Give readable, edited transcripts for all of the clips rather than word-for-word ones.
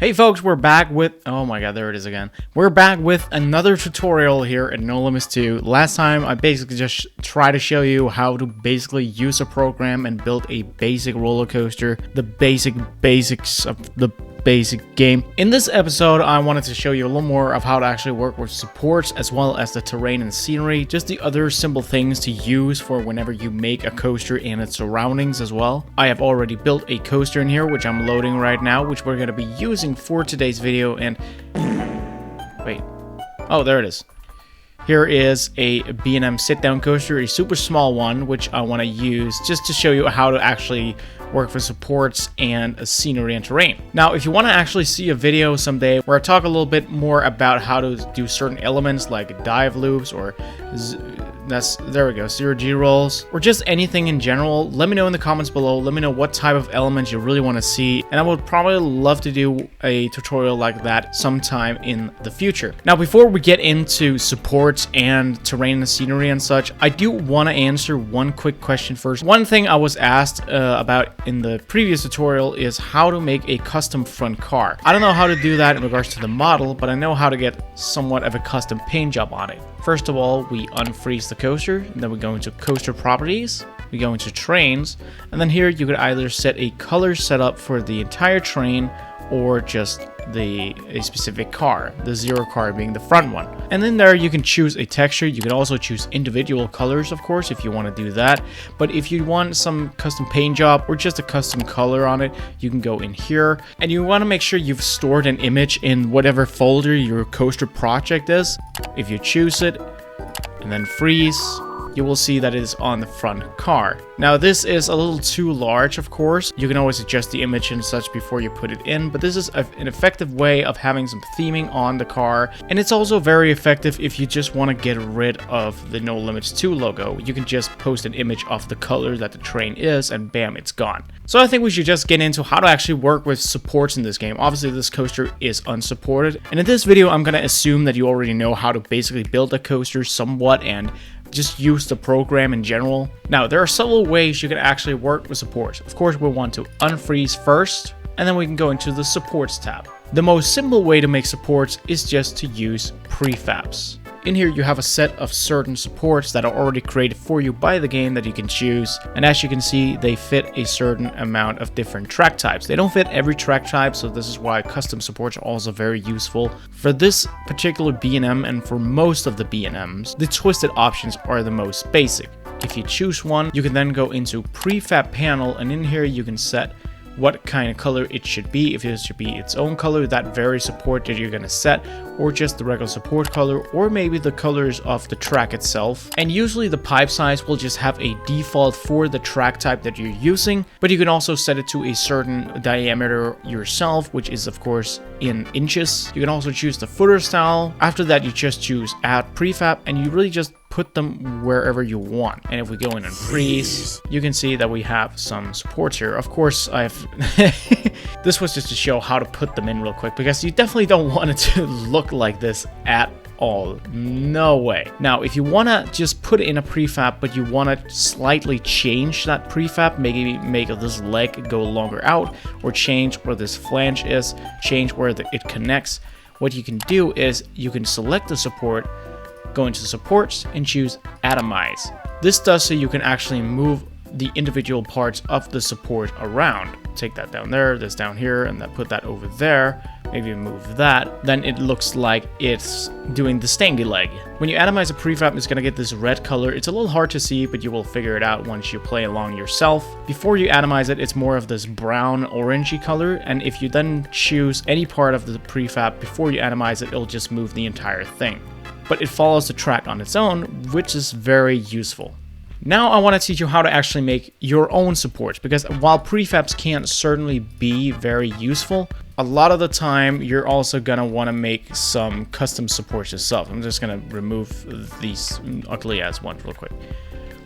Hey folks, we're back with, oh my god, there it is again. We're back with another tutorial here at NoLimits 2. Last time I basically just tried to show you how to basically use a program and build a basic roller coaster, the basics of the basic game. In this episode, I wanted to show you a little more of how to actually work with supports as well as the terrain and scenery, just the other simple things to use for whenever you make a coaster and its surroundings as well. I have already built a coaster in here, which I'm loading right now, which we're going to be using for today's video. And wait, oh, there it is. Here is a B&M sit-down coaster, a super small one, which I want to use just to show you how to actually work with supports and scenery and terrain. Now, if you want to actually see a video someday where I talk a little bit more about how to do certain elements like dive loops or there we go, zero G rolls, or just anything in general, let me know in the comments below. Let me know what type of elements you really want to see, and I would probably love to do a tutorial like that sometime in the future. Now, before we get into supports and terrain and scenery and such, I do want to answer one quick question first. One thing I was asked about in the previous tutorial is how to make a custom front car. I don't know how to do that in regards to the model, but I know how to get somewhat of a custom paint job on it. First of all, we unfreeze the coaster, and then we go into coaster properties, we go into trains, and then here you could either set a color setup for the entire train or just a specific car, the zero car being the front one. And then there you can choose a texture. You can also choose individual colors, of course, if you want to do that. But if you want some custom paint job or just a custom color on it, you can go in here. And you want to make sure you've stored an image in whatever folder your coaster project is. If you choose it and then freeze, you will see that it is on the front car. Now, this is a little too large, of course. You can always adjust the image and such before you put it in, but this is an effective way of having some theming on the car. And it's also very effective if you just want to get rid of the NoLimits 2 logo. You can just post an image of the color that the train is, and bam, it's gone. So I think we should just get into how to actually work with supports in this game. Obviously, this coaster is unsupported. And in this video, I'm going to assume that you already know how to basically build a coaster somewhat and just use the program in general. Now, there are several ways you can actually work with supports. Of course, we'll want to unfreeze first, and then we can go into the supports tab. The most simple way to make supports is just to use prefabs. In here, you have a set of certain supports that are already created for you by the game that you can choose. And as you can see, they fit a certain amount of different track types. They don't fit every track type, so this is why custom supports are also very useful. For this particular B&M and for most of the B&Ms, the twisted options are the most basic. If you choose one, you can then go into prefab panel, and in here you can set what kind of color it should be. If it should be its own color, that very support that you're going to set, or just the regular support color, or maybe the colors of the track itself. And usually the pipe size will just have a default for the track type that you're using, but you can also set it to a certain diameter yourself, which is of course in inches. You can also choose the footer style. After that, you just choose add prefab, and you really just put them wherever you want. And if we go in and freeze, you can see that we have some supports here. Of course, this was just to show how to put them in real quick, because you definitely don't want it to look like this at all. No way. Now, if you want to just put it in a prefab, but you want to slightly change that prefab, maybe make this leg go longer out, or change where this flange is, change where it connects, what you can do is you can select the support, go into supports, and choose atomize. This does so you can actually move the individual parts of the support around. Take that down there, this down here, and then put that over there. Maybe move that. Then it looks like it's doing the stangy leg. When you atomize a prefab, it's gonna get this red color. It's a little hard to see, but you will figure it out once you play along yourself. Before you atomize it, it's more of this brown orangey color, and if you then choose any part of the prefab before you atomize it, it'll just move the entire thing. But it follows the track on its own, which is very useful. Now I want to teach you how to actually make your own supports, because while prefabs can certainly be very useful, a lot of the time you're also gonna want to make some custom supports yourself. I'm just gonna remove these ugly ass ones real quick.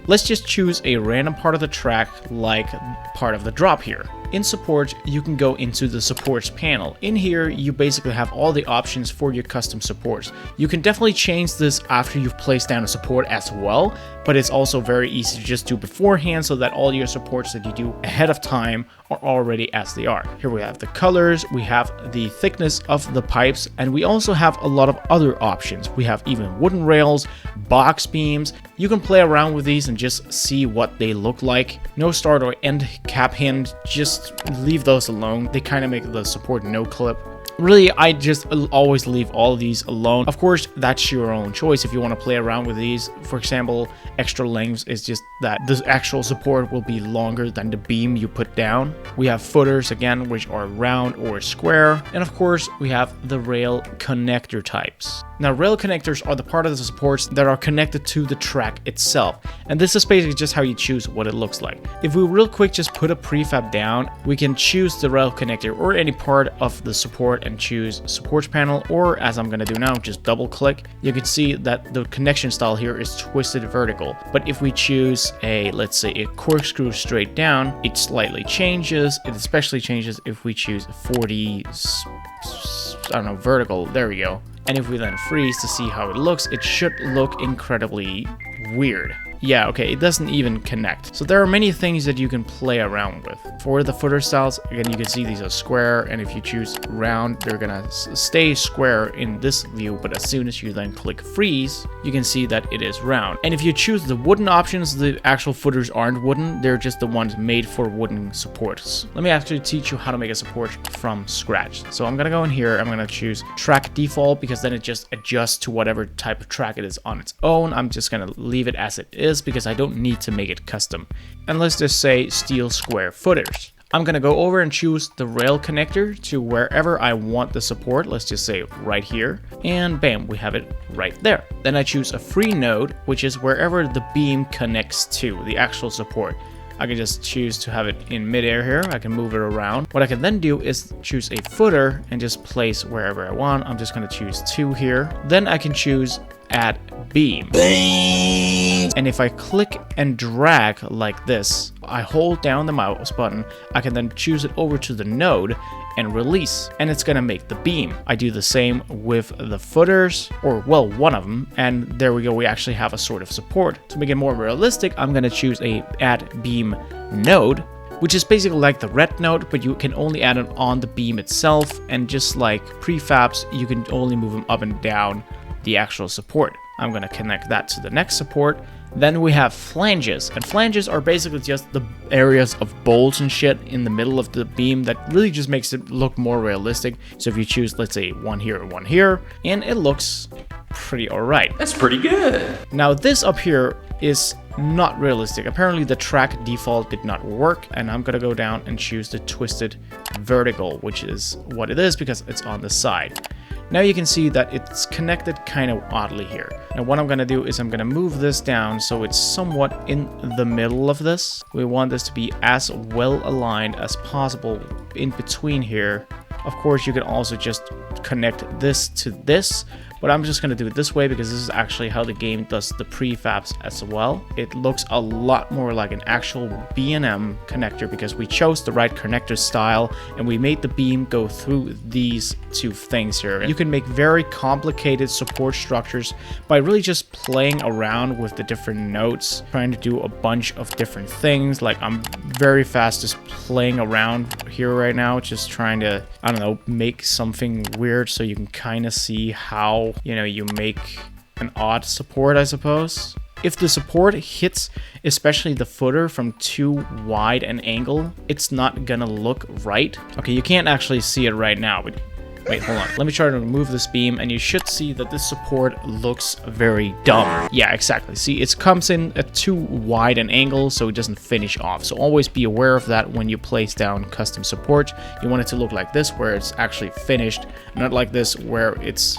Let's just choose a random part of the track, like part of the drop here. In support, you can go into the supports panel. In here, you basically have all the options for your custom supports. You can definitely change this after you've placed down a support as well, but it's also very easy to just do beforehand, so that all your supports that you do ahead of time are already as they are. Here we have the colors, we have the thickness of the pipes, and we also have a lot of other options. We have even wooden rails, box beams. You can play around with these and just see what they look like. No start or end cap hinge, just leave those alone. They kind of make the support no clip. Really, I just always leave all of these alone. Of course, that's your own choice if you want to play around with these. For example, extra lengths is just that the actual support will be longer than the beam you put down. We have footers again, which are round or square. And of course, we have the rail connector types. Now, rail connectors are the part of the supports that are connected to the track itself. And this is basically just how you choose what it looks like. If we real quick just put a prefab down, we can choose the rail connector or any part of the support and choose supports panel, or as I'm gonna do now, just double click. You can see that the connection style here is twisted vertical. But if we choose a, let's say, a corkscrew straight down, it slightly changes. It especially changes if we choose 40, I don't know, vertical. There we go. And if we then freeze to see how it looks, it should look incredibly weird. Yeah, okay, it doesn't even connect. So there are many things that you can play around with. For the footer styles, again, you can see these are square, and if you choose round, they're gonna stay square in this view, but as soon as you then click freeze, you can see that it is round. And if you choose the wooden options, the actual footers aren't wooden, they're just the ones made for wooden supports. Let me actually teach you how to make a support from scratch. So I'm gonna go in here, I'm gonna choose track default, because then it just adjusts to whatever type of track it is on its own. I'm just gonna leave it as it is, because I don't need to make it custom. And let's just say steel square footers. I'm gonna go over and choose the rail connector to wherever I want the support. Let's just say right here, and bam, we have it right there. Then I choose a free node, which is wherever the beam connects to the actual support. I can just choose to have it in midair here. I can move it around. What I can then do is choose a footer and just place wherever I want. I'm just gonna choose 2 here. Then I can choose add beam. And if I click and drag like this, I hold down the mouse button, I can then choose it over to the node and release, and it's gonna make the beam. I do the same with the footers, or well, one of them, and there we go, we actually have a sort of support. To make it more realistic, I'm gonna choose a add beam node, which is basically like the red node, but you can only add it on the beam itself, and just like prefabs, you can only move them up and down the actual support. I'm gonna connect that to the next support. Then we have flanges, and flanges are basically just the areas of bolts and shit in the middle of the beam that really just makes it look more realistic. So if you choose, let's say, one here, and it looks pretty alright. That's pretty good. Now this up here is not realistic. Apparently the track default did not work, and I'm gonna go down and choose the twisted vertical, which is what it is because it's on the side. Now you can see that it's connected kind of oddly here. Now what I'm gonna do is I'm gonna move this down so it's somewhat in the middle of this. We want this to be as well aligned as possible in between here. Of course, you can also just connect this to this, but I'm just gonna do it this way because this is actually how the game does the prefabs as well. It looks a lot more like an actual B&M connector because we chose the right connector style and we made the beam go through these 2 things here. You can make very complicated support structures by really just playing around with the different nodes, trying to do a bunch of different things. Like I'm very fast just playing around here right now, just trying to, I don't know, make something weird so you can kind of see how, you know, you make an odd support, I suppose. If the support hits, especially the footer, from too wide an angle, it's not gonna look right. Okay, you can't actually see it right now, but wait, hold on. Let me try to remove this beam, and you should see that this support looks very dumb. Yeah, exactly. See, it comes in at too wide an angle, so it doesn't finish off. So always be aware of that when you place down custom support. You want it to look like this, where it's actually finished, not like this, where it's...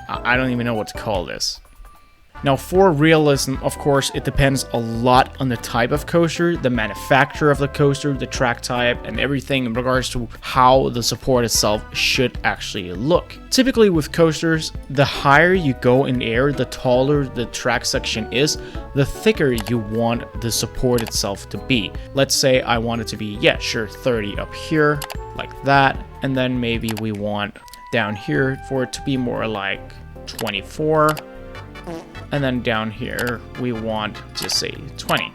I don't even know what to call this. Now for realism, of course, it depends a lot on the type of coaster, the manufacturer of the coaster, the track type, and everything in regards to how the support itself should actually look. Typically with coasters, the higher you go in air, the taller the track section is, the thicker you want the support itself to be. Let's say I want it to be, yeah, sure, 30 up here, like that, and then maybe we want down here for it to be more like 24. And then down here, we want to say 20.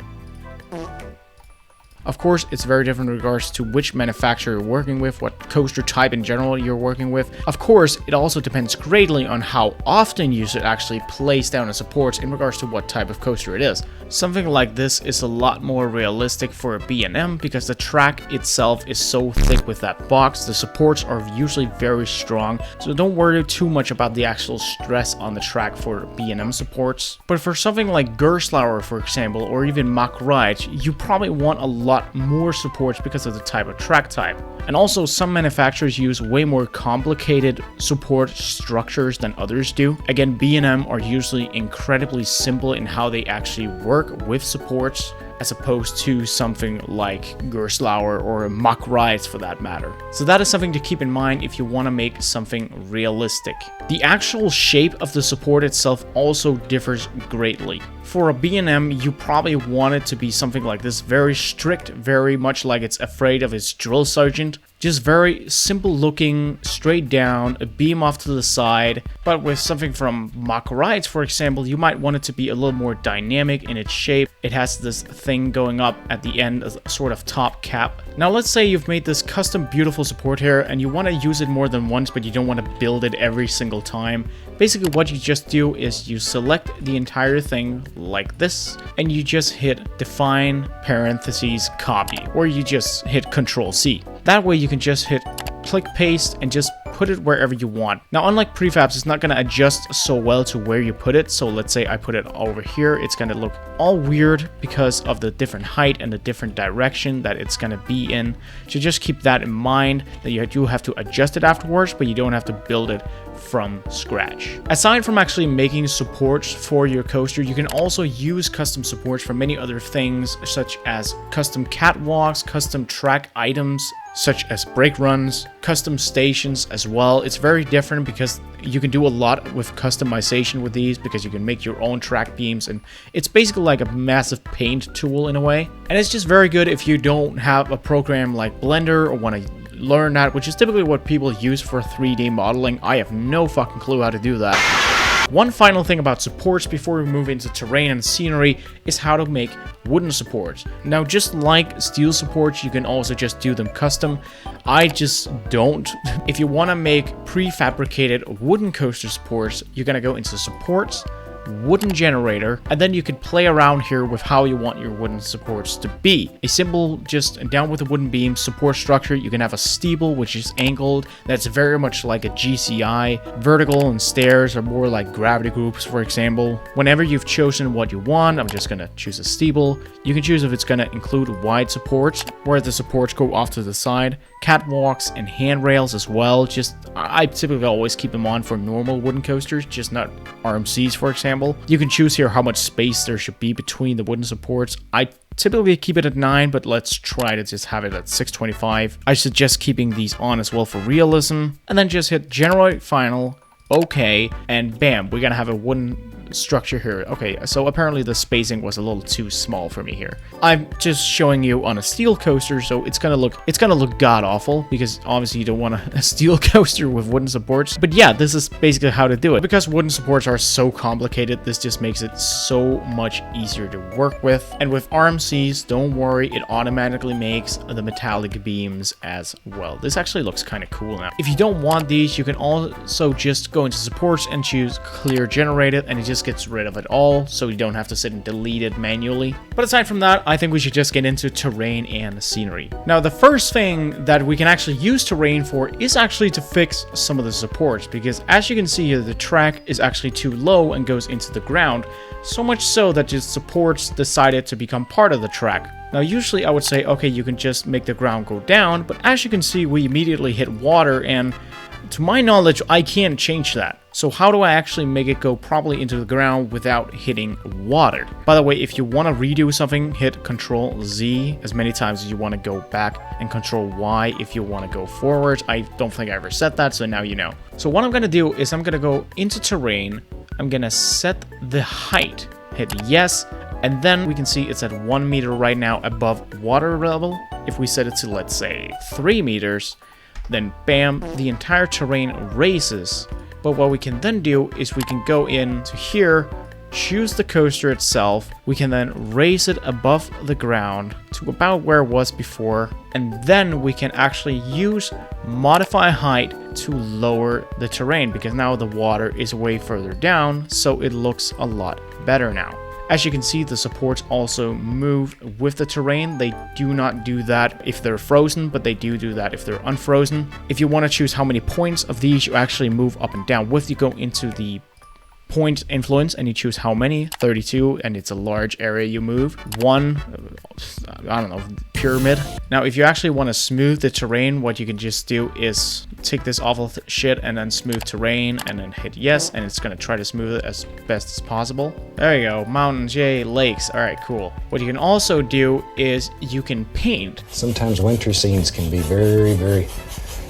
Of course, it's very different in regards to which manufacturer you're working with, what coaster type in general you're working with. Of course, it also depends greatly on how often you should actually place down the supports in regards to what type of coaster it is. Something like this is a lot more realistic for a B&M because the track itself is so thick with that box. The supports are usually very strong, so don't worry too much about the actual stress on the track for B&M supports. But for something like Gerstlauer, for example, or even Mach Ride, you probably want a lot more supports because of the type of track type. And also, some manufacturers use way more complicated support structures than others do. Again, B&M are usually incredibly simple in how they actually work with supports, as opposed to something like Gerstlauer or Mach Rides for that matter. So that is something to keep in mind if you want to make something realistic. The actual shape of the support itself also differs greatly. For a B&M, you probably want it to be something like this, very strict, very much like it's afraid of its drill sergeant. Just very simple looking, straight down, a beam off to the side. But with something from Mach Rides, for example, you might want it to be a little more dynamic in its shape. It has this thing going up at the end, a sort of top cap. Now let's say you've made this custom beautiful support here and you want to use it more than once, but you don't want to build it every single time. Basically what you just do is you select the entire thing like this and you just hit define parentheses copy, or you just hit Control C. That way you can just hit click paste and just put it wherever you want. Now, unlike prefabs, it's not going to adjust so well to where you put it. So let's say I put it over here, it's going to look all weird because of the different height and the different direction that it's going to be in. So just keep that in mind, that you do have to adjust it afterwards, but you don't have to build it from scratch. Aside from actually making supports for your coaster, you can also use custom supports for many other things, such as custom catwalks, custom track items, such as brake runs, custom stations as well. It's very different because you can do a lot with customization with these, because you can make your own track beams, and it's basically like a massive paint tool in a way. And it's just very good if you don't have a program like Blender or want to learn that, which is typically what people use for 3D modeling. I have no fucking clue how to do that. One final thing about supports before we move into terrain and scenery is how to make wooden supports. Now, just like steel supports, you can also just do them custom. I just don't. If you want to make prefabricated wooden coaster supports, you're going to go into supports, wooden generator, and then you can play around here with how you want your wooden supports to be. A simple, just down with a wooden beam support structure. You can have a steeple, which is angled. That's very much like a GCI. Vertical and stairs are more like gravity groups, for example. Whenever you've chosen what you want, I'm just gonna choose a steeple. You can choose if it's gonna include wide supports, where the supports go off to the side, catwalks and handrails as well. Just, I typically always keep them on for normal wooden coasters, just not RMCs, for example. You can choose here how much space there should be between the wooden supports. I typically keep it at 9, but let's try to just have it at 625. I suggest keeping these on as well for realism. And then just hit generate final, okay, and bam, we're gonna have a wooden structure here. Okay, so apparently the spacing was a little too small for me here. I'm just showing you on a steel coaster, so it's gonna look god awful, because obviously you don't want a steel coaster with wooden supports. But yeah, this is basically how to do it. Because wooden supports are so complicated, this just makes it so much easier to work with. And with RMCs, don't worry, it automatically makes the metallic beams as well. This actually looks kind of cool now. If you don't want these, you can also just go into supports and choose clear generated, and it just gets rid of it all, so you don't have to sit and delete it manually. But aside from that, I think we should just get into terrain and scenery. Now, the first thing that we can actually use terrain for is actually to fix some of the supports, because as you can see here, the track is actually too low and goes into the ground, so much so that the supports decided to become part of the track. Now, usually I would say, okay, you can just make the ground go down, but as you can see, we immediately hit water, and to my knowledge, I can't change that. So how do I actually make it go properly into the ground without hitting water? By the way, if you want to redo something, hit Control Z as many times as you want to go back, and Control Y if you want to go forward. I don't think I ever said that, so now you know. So what I'm going to do is I'm going to go into terrain. I'm going to set the height, hit yes, and then we can see it's at 1 meter right now above water level. If we set it to, let's say, 3 meters, then bam, the entire terrain raises. But what we can then do is we can go into here choose the coaster itself. We can then raise it above the ground to about where it was before, and then we can actually use modify height to lower the terrain, because now the water is way further down, so it looks a lot better now. As you can see, the supports also move with the terrain. They do not do that if they're frozen, but they do that if they're unfrozen. If you want to choose how many points of these you actually move up and down with, you go into the point influence and you choose how many, 32, and it's a large area you move. 1, I don't know, pyramid. Now, if you actually want to smooth the terrain, what you can just do is take this awful shit and then smooth terrain and then hit yes, and it's going to try to smooth it as best as possible. There you go, mountains, yay, lakes. All right, cool. What you can also do is you can paint. Sometimes winter scenes can be very, very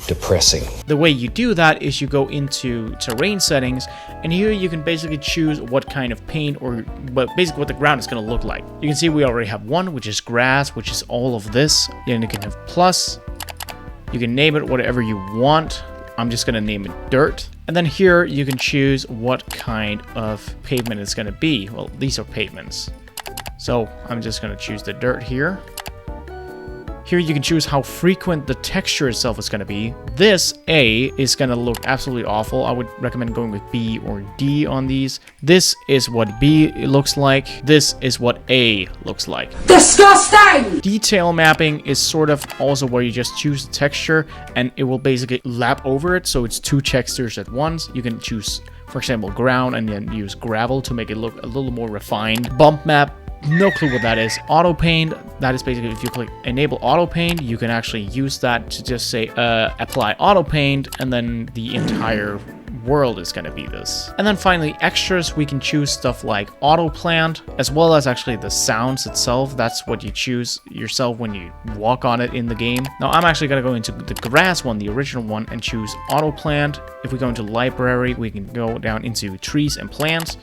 depressing. The way you do that is you go into terrain settings, and here you can basically choose what kind of paint, or but basically what the ground is going to look like. You can see we already have one, which is grass, which is all of this. Then you can have plus. You can name it whatever you want. I'm just going to name it dirt. And then here you can choose what kind of pavement it's going to be. Well, these are pavements. So I'm just going to choose the dirt here. Here you can choose how frequent the texture itself is going to be. This A is going to look absolutely awful. I would recommend going with B or D on these. This is what B looks like. This is what A looks like. Disgusting! Detail mapping is sort of also where you just choose the texture and it will basically lap over it, so it's 2 textures at once. You can choose, for example, ground and then use gravel to make it look a little more refined. Bump map. No clue what that is. Auto paint, that is basically if you click enable auto paint, you can actually use that to just say apply auto paint, and then the entire world is going to be this. And then finally, extras, we can choose stuff like auto plant, as well as actually the sounds itself. That's what you choose yourself when you walk on it in the game. Now I'm actually going to go into the grass one, the original one, and choose auto plant. If we go into library, we can go down into trees and plants.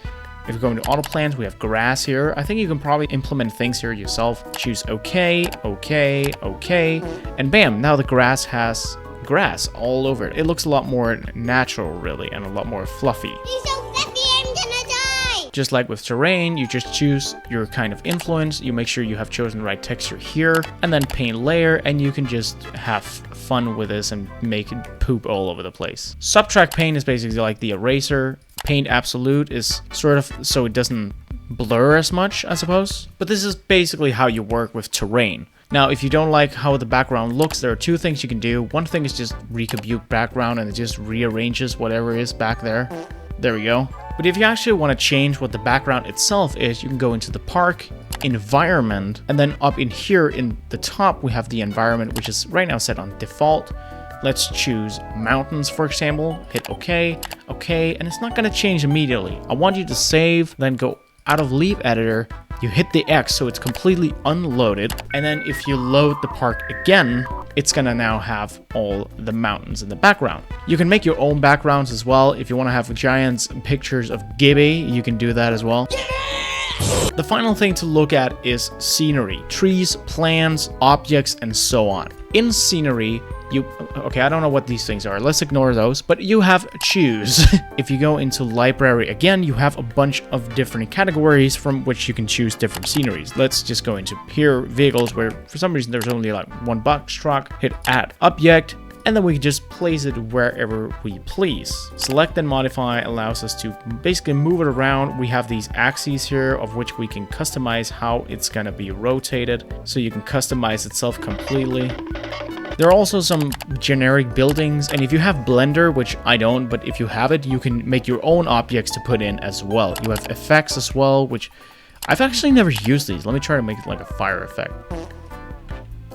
If we go into auto plants, we have grass here. I think you can probably implement things here yourself. Choose OK, OK, OK, and bam, now the grass has grass all over it. It looks a lot more natural, really, and a lot more fluffy. He's so fluffy, I'm gonna die! Just like with terrain, you just choose your kind of influence. You make sure you have chosen the right texture here, and then paint layer, and you can just have fun with this and make it poop all over the place. Subtract paint is basically like the eraser. Paint absolute is sort of so it doesn't blur as much, I suppose. But this is basically how you work with terrain. Now, if you don't like how the background looks, there are 2 things you can do. One thing is just recompute background and it just rearranges whatever is back there. There we go. But if you actually want to change what the background itself is, you can go into the park, environment, and then up in here in the top, we have the environment, which is right now set on default. Let's choose mountains, for example, hit OK, OK, and it's not going to change immediately. I want you to save, then go out of leave editor, you hit the X so it's completely unloaded, and then if you load the park again, it's going to now have all the mountains in the background. You can make your own backgrounds as well. If you want to have giant pictures of Gibby, you can do that as well. The final thing to look at is scenery, trees, plants, objects, and so on. In scenery, okay, I don't know what these things are. Let's ignore those, but you have choose. If you go into library again, you have a bunch of different categories from which you can choose different sceneries. Let's just go into here, vehicles, where for some reason there's only like 1 box truck, hit add object, and then we can just place it wherever we please. Select and modify allows us to basically move it around. We have these axes here of which we can customize how it's gonna be rotated, so you can customize itself completely. There are also some generic buildings, and if you have Blender, which I don't, but if you have it, you can make your own objects to put in as well. You have effects as well, which I've actually never used these. Let me try to make it like a fire effect.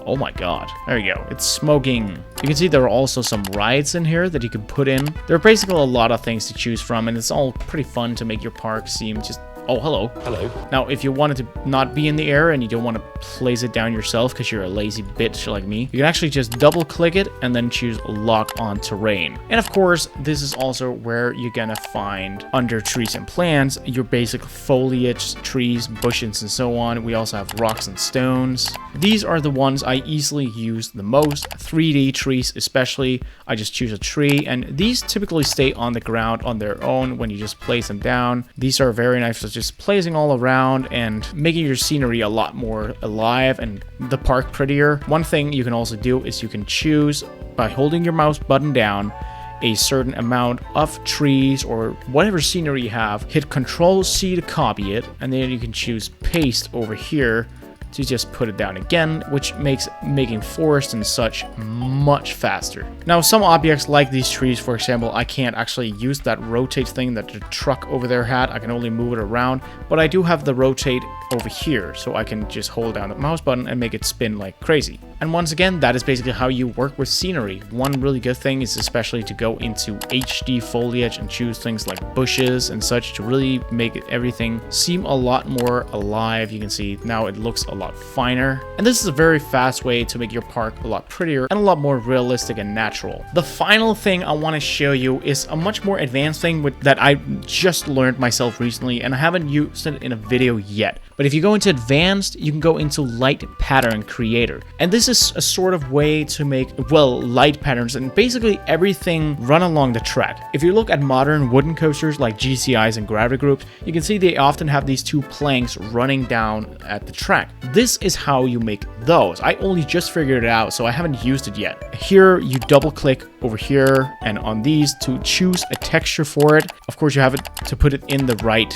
Oh my god. There you go. It's smoking. You can see there are also some rides in here that you can put in. There are basically a lot of things to choose from, and it's all pretty fun to make your park seem just... Oh, hello. Hello. Now, if you wanted to not be in the air and you don't want to place it down yourself because you're a lazy bitch like me, you can actually just double click it and then choose lock on terrain. And of course, this is also where you're gonna find under trees and plants, your basic foliage, trees, bushes, and so on. We also have rocks and stones. These are the ones I easily use the most. 3D trees especially. I just choose a tree, and these typically stay on the ground on their own when you just place them down. These are very nice to just just placing all around and making your scenery a lot more alive and the park prettier. One thing you can also do is you can choose by holding your mouse button down a certain amount of trees or whatever scenery you have. Hit Control C to copy it, and then you can choose paste over here to just put it down again, which makes making forest and such much faster. Now, some objects like these trees, for example, I can't actually use that rotate thing that the truck over there had. I can only move it around, but I do have the rotate over here, so I can just hold down the mouse button and make it spin like crazy. And once again, that is basically how you work with scenery. One really good thing is especially to go into HD foliage and choose things like bushes and such to really make everything seem a lot more alive. You can see now it looks a lot finer. And this is a very fast way to make your park a lot prettier and a lot more realistic and natural. The final thing I want to show you is a much more advanced thing that I just learned myself recently, and I haven't used it in a video yet. But if you go into advanced, you can go into light pattern creator. And this is a sort of way to make, well, light patterns and basically everything run along the track. If you look at modern wooden coasters like GCIs and gravity groups, you can see they often have these two planks running down at the track. This is how you make those. I only just figured it out, so I haven't used it yet. Here, you double click over here and on these to choose a texture for it. Of course, you have it to put it in the right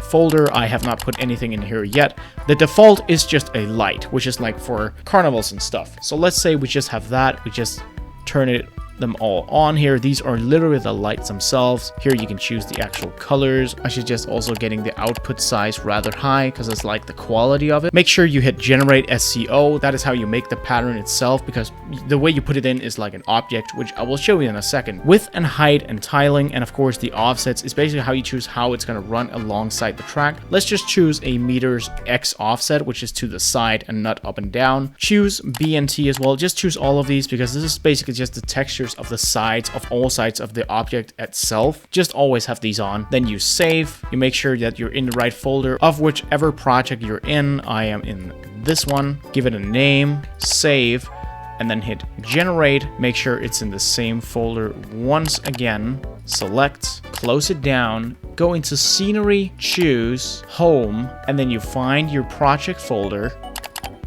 folder. I have not put anything in here yet. The default is just a light, which is like for carnivals and stuff. So let's say we just have that. We just turn them all on here. These are literally the lights themselves. Here you can choose the actual colors. I suggest also getting the output size rather high because it's like the quality of it. Make sure you hit generate SCO. That is how you make the pattern itself, because the way you put it in is like an object, which I will show you in a second. Width and height and tiling, and of course the offsets is basically how you choose how it's going to run alongside the track. Let's just choose a meters X offset, which is to the side and not up and down. Choose BNT as well. Just choose all of these because this is basically just the texture of the sides of all sides of the object itself. Just always have these on. Then you save. You make sure that you're in the right folder of whichever project you're in. I am in this one. Give it a name, save, and then hit generate. Make sure it's in the same folder once again. Select, close it down, go into scenery, choose home, and then you find your project folder.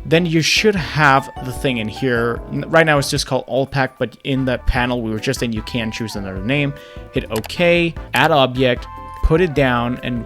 Then you should have the thing in here. Right now it's just called Allpack, but in that panel we were just in, you can choose another name. Hit OK, add object, put it down, and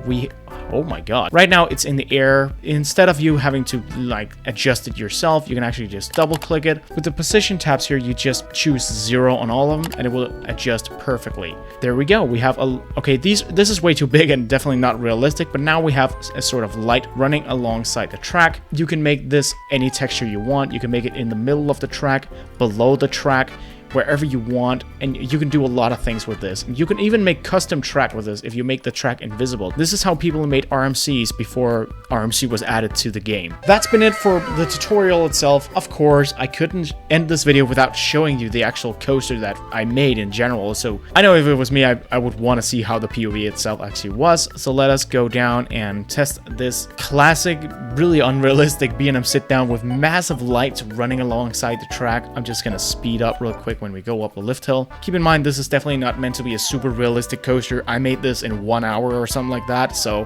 oh my god. Right now it's in the air. Instead of you having to like adjust it yourself, you can actually just double click it. With the position tabs here, you just choose 0 on all of them and it will adjust perfectly. There we go. We have okay, this is way too big and definitely not realistic, but now we have a sort of light running alongside the track. You can make this any texture you want. You can make it in the middle of the track, below the track, wherever you want, and you can do a lot of things with this. You can even make custom track with this if you make the track invisible. This is how people made RMCs before RMC was added to the game. That's been it for the tutorial itself. Of course, I couldn't end this video without showing you the actual coaster that I made in general. So I know if it was me, I would want to see how the POV itself actually was. So let us go down and test this classic, really unrealistic B&M sit down with massive lights running alongside the track. I'm just gonna speed up real quick when we go up a lift hill. Keep in mind, this is definitely not meant to be a super realistic coaster. I made this in 1 hour or something like that, so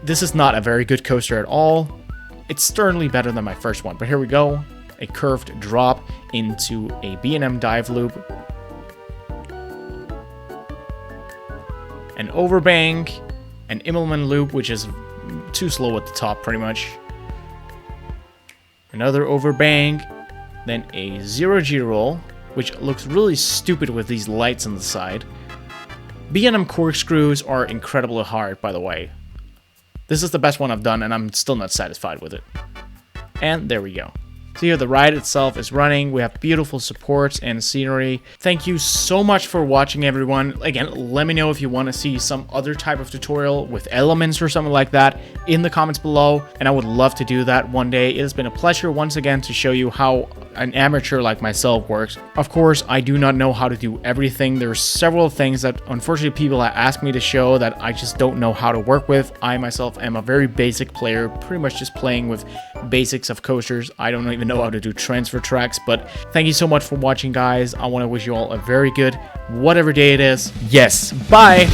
this is not a very good coaster at all. It's sternly better than my first one, but here we go. A curved drop into a B&M dive loop. An overbank, an Immelman loop, which is too slow at the top pretty much. Another overbank, then a 0G roll, which looks really stupid with these lights on the side. B&M corkscrews are incredibly hard, by the way. This is the best one I've done, and I'm still not satisfied with it. And there we go. So here the ride itself is running. We have beautiful supports and scenery. Thank you so much for watching, everyone. Again, let me know if you want to see some other type of tutorial with elements or something like that in the comments below, and I would love to do that one day. It has been a pleasure once again to show you how an amateur like myself works. Of course, I do not know how to do everything. There's several things that unfortunately people have asked me to show that I just don't know how to work with. I myself am a very basic player, pretty much just playing with basics of coasters. I don't even know how to do transfer tracks, but thank you so much for watching, guys. I want to wish you all a very good whatever day it is. Yes, bye!